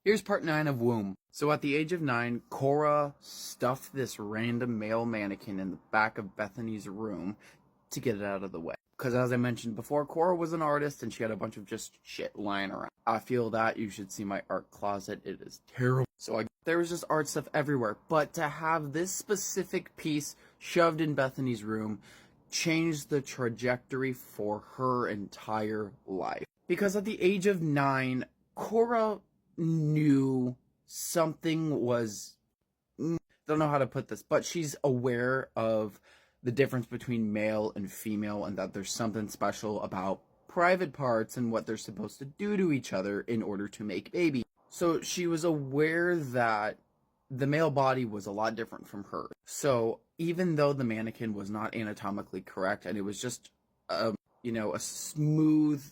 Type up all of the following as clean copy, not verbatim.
Here's part 9 of Woom. So at the age of 9, Cora stuffed this random male mannequin in the back of Bethany's room to get it out of the way. Because as I mentioned before, Cora was an artist and she had a bunch of just shit lying around. I feel that you should see my art closet. It is terrible. So there was just art stuff everywhere. But to have this specific piece shoved in Bethany's room changed the trajectory for her entire life. Because at the age of 9, Cora knew something was, don't know how to put this, but she's aware of the difference between male and female and that there's something special about private parts and what they're supposed to do to each other in order to make babies. So she was aware that the male body was a lot different from her. So even though the mannequin was not anatomically correct and it was just a smooth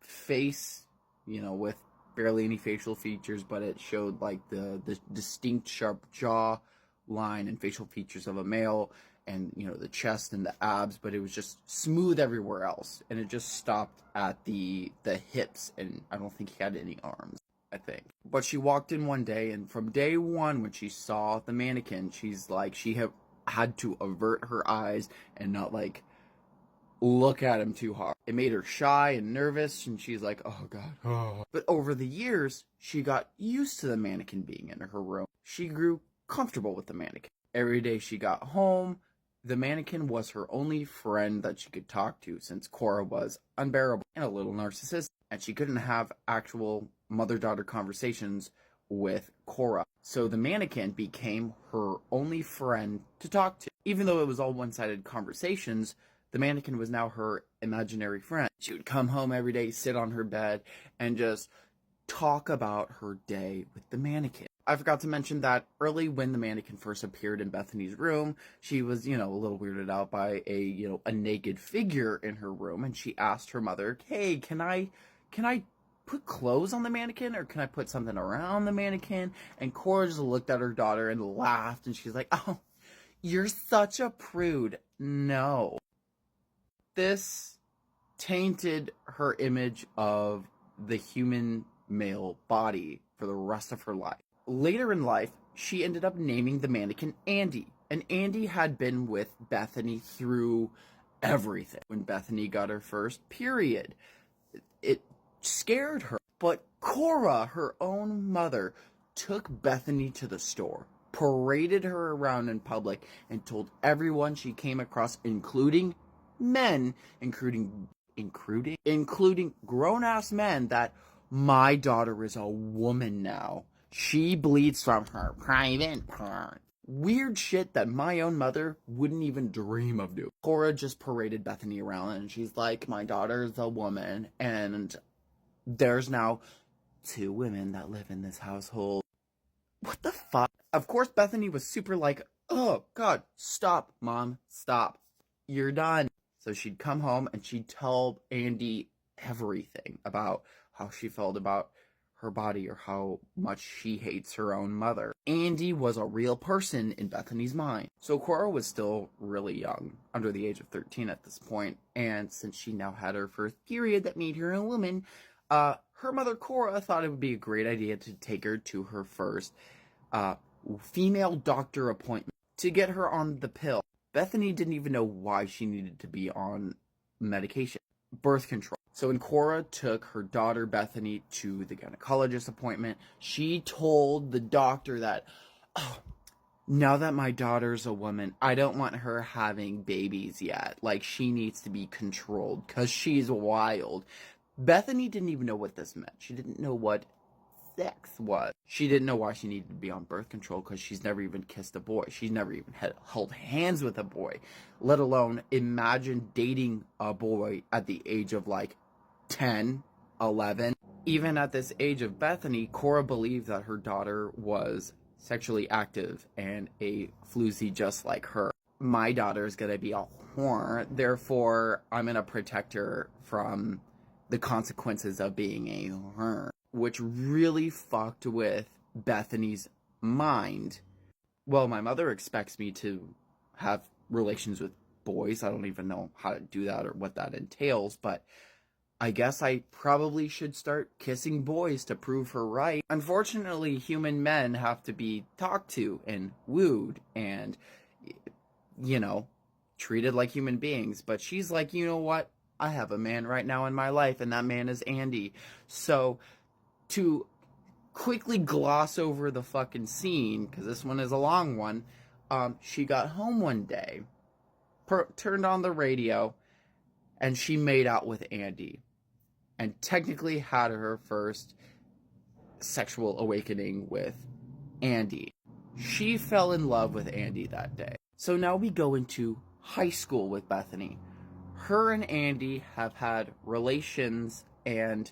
face, with barely any facial features, but it showed like the distinct sharp jaw line and facial features of a male, and the chest and the abs, but it was just smooth everywhere else, and it just stopped at the hips, and I don't think he had any arms, I think. But she walked in one day, and from day one when she saw the mannequin, she's like, she had to avert her eyes and not look at him too hard. It made her shy and nervous, and she's like, oh god. Oh. But over the years, she got used to the mannequin being in her room. She grew comfortable with the mannequin. Every day she got home, the mannequin was her only friend that she could talk to, since Cora was unbearable and a little narcissistic, and she couldn't have actual mother-daughter conversations with Cora. So the mannequin became her only friend to talk to. Even though it was all one-sided conversations, the mannequin was now her imaginary friend. She would come home every day, sit on her bed, and just talk about her day with the mannequin. I forgot to mention that early when the mannequin first appeared in Bethany's room, she was, a little weirded out by a naked figure in her room, and she asked her mother, hey, can I put clothes on the mannequin, or can I put something around the mannequin? And Cora just looked at her daughter and laughed, and she's like, oh, you're such a prude. No. This tainted her image of the human male body for the rest of her life. Later in life, she ended up naming the mannequin Andy. And Andy had been with Bethany through everything. When Bethany got her first period, it scared her. But Cora, her own mother, took Bethany to the store, paraded her around in public, and told everyone she came across, including men, including grown-ass men, that my daughter is a woman now. She bleeds from her private part. Weird shit that my own mother wouldn't even dream of doing. Cora just paraded Bethany around, and she's like, my daughter's a woman, and there's now 2 women that live in this household. What the fuck? Of course, Bethany was super like, oh god, stop, mom, stop. You're done. So she'd come home and she'd tell Andy everything about how she felt about her body or how much she hates her own mother. Andy was a real person in Bethany's mind. So Cora was still really young, under the age of 13 at this point, and since she now had her first period that made her a woman, her mother Cora thought it would be a great idea to take her to her first female doctor appointment to get her on the pill. Bethany didn't even know why she needed to be on medication, birth control. So when Cora took her daughter Bethany to the gynecologist appointment, she told the doctor that, oh, now that my daughter's a woman, I don't want her having babies yet. She needs to be controlled because she's wild. Bethany didn't even know what this meant. She didn't know what sex was. She didn't know why she needed to be on birth control because she's never even kissed a boy. She's never even held hands with a boy, let alone imagine dating a boy at the age of 10, 11. Even at this age of Bethany, Cora believed that her daughter was sexually active and a floozy just like her. My daughter is gonna be a whore, therefore I'm gonna protect her from the consequences of being a whore. Which really fucked with Bethany's mind. Well, my mother expects me to have relations with boys. I don't even know how to do that or what that entails, but I guess I probably should start kissing boys to prove her right. Unfortunately, human men have to be talked to and wooed and, you know, treated like human beings. But she's like, you know what? I have a man right now in my life, and that man is Andy. So, to quickly gloss over the fucking scene, because this one is a long one, she got home one day, turned on the radio, and she made out with Andy. And technically had her first sexual awakening with Andy. She fell in love with Andy that day. So now we go into high school with Bethany. Her and Andy have had relations and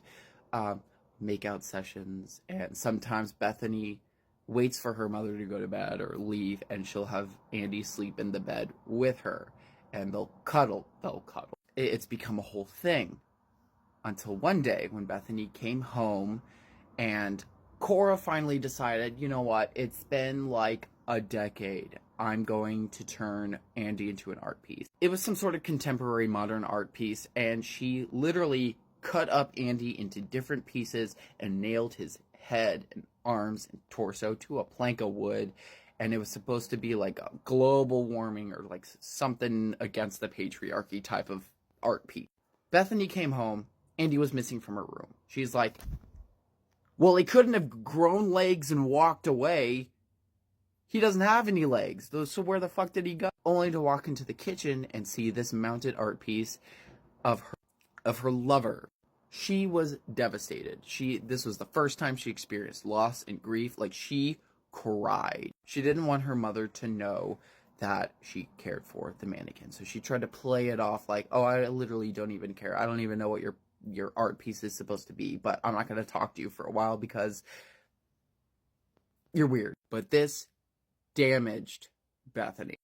makeout sessions, and sometimes Bethany waits for her mother to go to bed or leave, and she'll have Andy sleep in the bed with her, and they'll cuddle. It's become a whole thing. Until one day when Bethany came home and Cora finally decided, you know what, it's been like a decade. I'm going to turn Andy into an art piece. It was some sort of contemporary modern art piece, and she literally cut up Andy into different pieces and nailed his head and arms and torso to a plank of wood. And it was supposed to be like a global warming or like something against the patriarchy type of art piece. Bethany came home. Andy was missing from her room. She's like, well, he couldn't have grown legs and walked away. He doesn't have any legs. So where the fuck did he go? Only to walk into the kitchen and see this mounted art piece of her lover. She was devastated. This was the first time she experienced loss and grief. Like, she cried. She didn't want her mother to know that she cared for the mannequin. So she tried to play it off like, oh, I literally don't even care. I don't even know what your art piece is supposed to be, but I'm not going to talk to you for a while because you're weird. But this damaged Bethany.